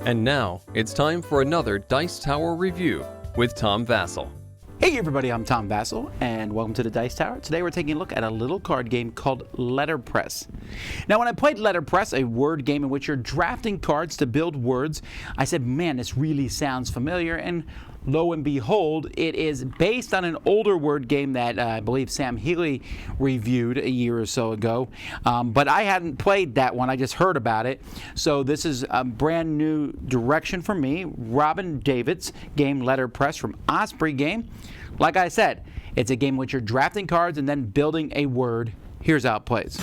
And now, it's time for another Dice Tower review with Tom Vasel. Hey everybody, I'm Tom Vasel, and welcome to the Dice Tower. Today we're taking a look at a little card game called Letterpress. Now when I played Letterpress, a word game in which you're drafting cards to build words, I said, man, this really sounds familiar, and lo and behold, it is based on an older word game that I believe Sam Healy reviewed a year or so ago. But I hadn't played that one, I just heard about it. So this is a brand new direction for me. Robin David's game Letterpress from Osprey Game. Like I said, it's a game in which you're drafting cards and then building a word. Here's how it plays.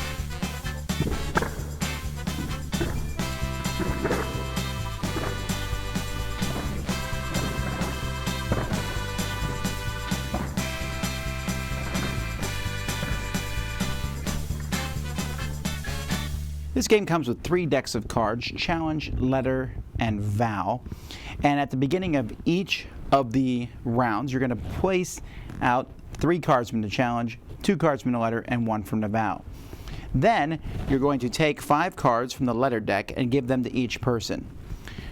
This game comes with 3 decks of cards: challenge, letter, and vowel. And at the beginning of each of the rounds, you're going to place out 3 cards from the challenge, 2 cards from the letter, and 1 from the vowel. Then you're going to take 5 cards from the letter deck and give them to each person.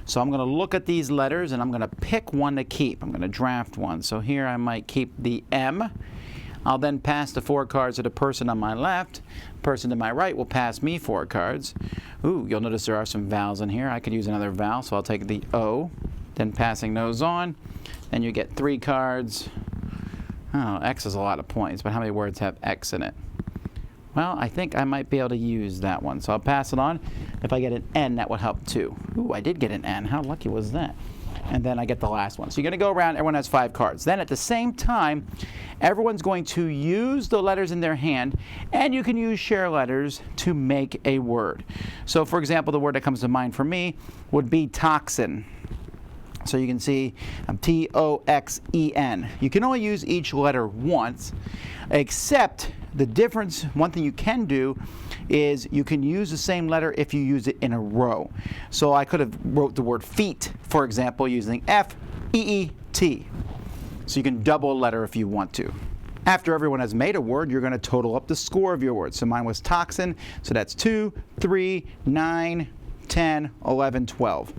So I'm going to look at these letters and I'm going to pick one to keep. I'm going to draft one. So here I might keep the M. I'll then pass the 4 cards to the person on my left. Person to my right will pass me 4 cards. Ooh, you'll notice there are some vowels in here. I could use another vowel, so I'll take the O. Then passing those on. Then you get 3 cards. Oh, X is a lot of points, but how many words have X in it? Well, I think I might be able to use that one, so I'll pass it on. If I get an N, that would help too. Ooh, I did get an N. How lucky was that? And then I get the last one. So you're going to go around, everyone has 5 cards. Then at the same time, everyone's going to use the letters in their hand, and you can use share letters to make a word. So for example, the word that comes to mind for me would be toxin. So you can see T-O-X-E-N. You can only use each letter once, except the difference, one thing you can do is you can use the same letter if you use it in a row. So I could have wrote the word feet, for example, using F-E-E-T. So you can double a letter if you want to. After everyone has made a word, you're going to total up the score of your word. So mine was toxin, so that's 2, 3, 9, 10, 11, 12.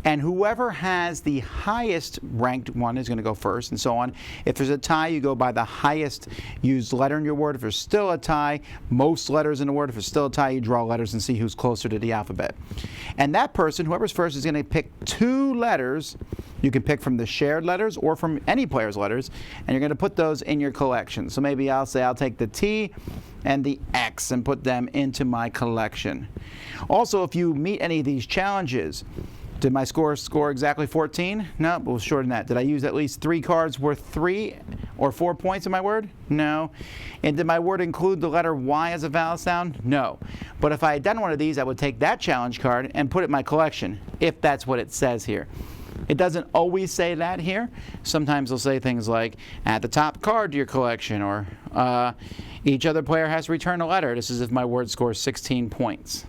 And whoever has the highest ranked one is going to go first, and so on. If there's a tie, you go by the highest used letter in your word. If there's still a tie, most letters in the word. If there's still a tie, you draw letters and see who's closer to the alphabet. And that person, whoever's first, is going to pick 2 letters. You can pick from the shared letters or from any player's letters, and you're going to put those in your collection. So maybe I'll say I'll take the T and the X and put them into my collection. Also, if you meet any of these challenges, did my score exactly 14? No, it was shorter than that. Did I use at least 3 cards worth 3 or 4 points in my word? No. And did my word include the letter Y as a vowel sound? No. But if I had done one of these, I would take that challenge card and put it in my collection, if that's what it says here. It doesn't always say that here. Sometimes they'll say things like, add the top card to your collection, or each other player has to return a letter. This is if my word scores 16 points.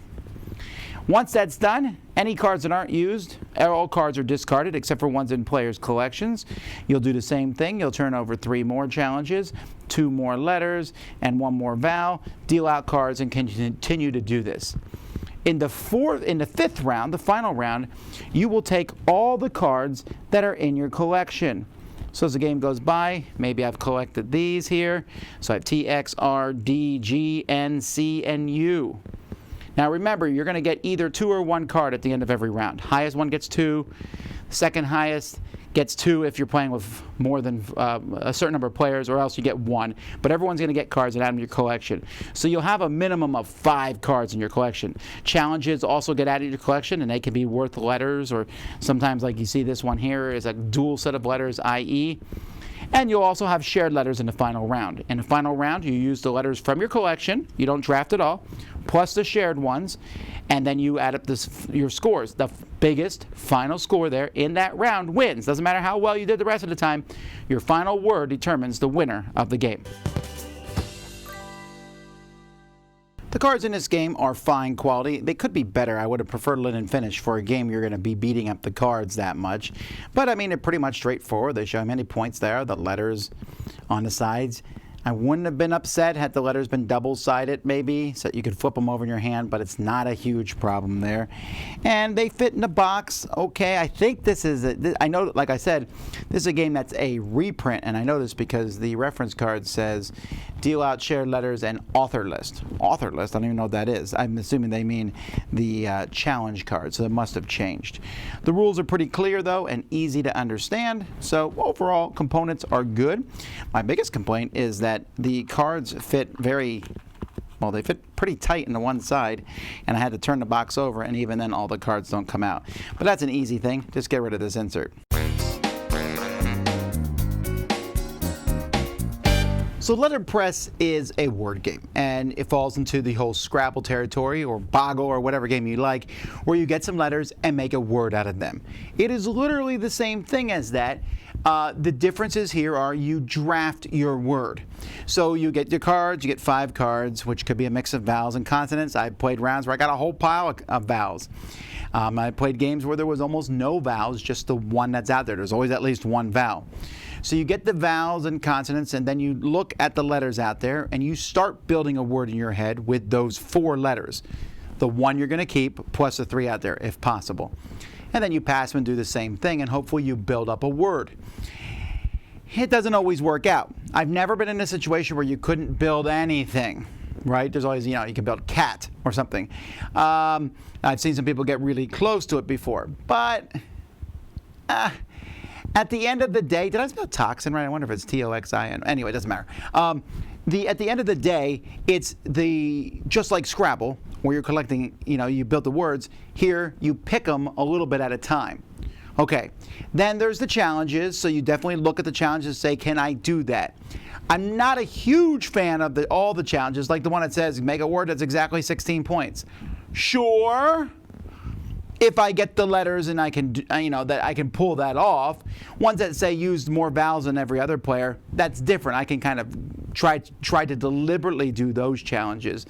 Once that's done, any cards that aren't used, all cards are discarded except for ones in players' collections. You'll do the same thing. You'll turn over 3 more challenges, 2 more letters, and 1 more vowel. Deal out cards and continue to do this. In the 5th round, the final round, you will take all the cards that are in your collection. So as the game goes by, maybe I've collected these here. So I have T, X, R, D, G, N, C, and U. Now remember, you're going to get either 2 or 1 card at the end of every round. Highest one gets 2. Second highest gets 2 if you're playing with more than a certain number of players, or else you get 1. But everyone's going to get cards and add them to your collection. So you'll have a minimum of 5 cards in your collection. Challenges also get added to your collection, and they can be worth letters, or sometimes, like you see this one here, is a dual set of letters, i.e. And you'll also have shared letters in the final round. In the final round, you use the letters from your collection. You don't draft at all, plus the shared ones, and then you add up your scores. The biggest final score there in that round wins. Doesn't matter how well you did the rest of the time. Your final word determines the winner of the game. The cards in this game are fine quality. They could be better. I would have preferred linen finish for a game you're going to be beating up the cards that much. But I mean, they're pretty much straightforward. They show how many points there, the letters on the sides. I wouldn't have been upset had the letters been double-sided maybe, so that you could flip them over in your hand, but it's not a huge problem there. And they fit in the box. Okay, I think this is, I know, like I said, this is a game that's a reprint, and I know this because the reference card says deal out shared letters and author list. Author list, I don't even know what that is. I'm assuming they mean the challenge card, so it must have changed. The rules are pretty clear though and easy to understand, so overall components are good. My biggest complaint is that the cards fit very well, they fit pretty tight in the one side, and I had to turn the box over, and even then all the cards don't come out. But that's an easy thing. Just get rid of this insert. So Letterpress is a word game, and it falls into the whole Scrabble territory, or Boggle, or whatever game you like, where you get some letters and make a word out of them. It is literally the same thing as that. The differences here are you draft your word. So you get your cards, you get 5 cards, which could be a mix of vowels and consonants. I played rounds where I got a whole pile of vowels. I played games where there was almost no vowels, just the one that's out there. There's always at least one vowel. So you get the vowels and consonants, and then you look at the letters out there, and you start building a word in your head with those 4 letters. The one you're going to keep, plus the 3 out there, if possible. And then you pass them and do the same thing, and hopefully you build up a word. It doesn't always work out. I've never been in a situation where you couldn't build anything, right? There's always, you can build cat or something. I've seen some people get really close to it before, but at the end of the day, did I spell toxin right? I wonder if it's T-O-X-I-N. Anyway, it doesn't matter. At the end of the day, it's just like Scrabble, where you're collecting, you build the words. Here, you pick them a little bit at a time. Okay, then there's the challenges, so you definitely look at the challenges and say, can I do that? I'm not a huge fan of all the challenges, like the one that says, make a word that's exactly 16 points. Sure, if I get the letters and I can, that I can pull that off. Ones that say used more vowels than every other player, that's different. I can kind of try to deliberately do those challenges.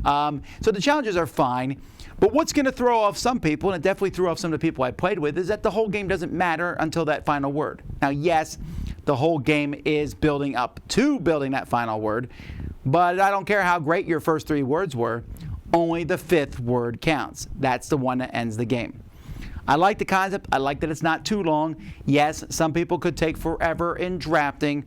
So the challenges are fine. But what's going to throw off some people, and it definitely threw off some of the people I played with, is that the whole game doesn't matter until that final word. Now, yes, the whole game is building up to building that final word, but I don't care how great your first 3 words were. Only the 5th word counts. That's the one that ends the game. I like the concept. I like that it's not too long. Yes, some people could take forever in drafting.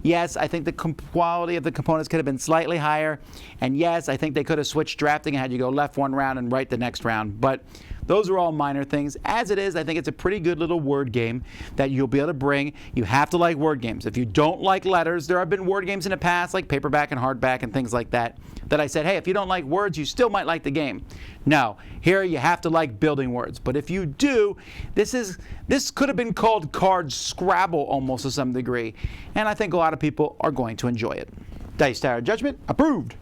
Yes, I think the quality of the components could have been slightly higher. And yes, I think they could have switched drafting and had you go left one round and right the next round. But those are all minor things. As it is, I think it's a pretty good little word game that you'll be able to bring. You have to like word games. If you don't like letters, there have been word games in the past, like paperback and hardback and things like that, that I said, hey, if you don't like words, you still might like the game. No, here you have to like building words. But if you do, this could have been called card Scrabble almost to some degree. And I think a lot of people are going to enjoy it. Dice Tower Judgment approved.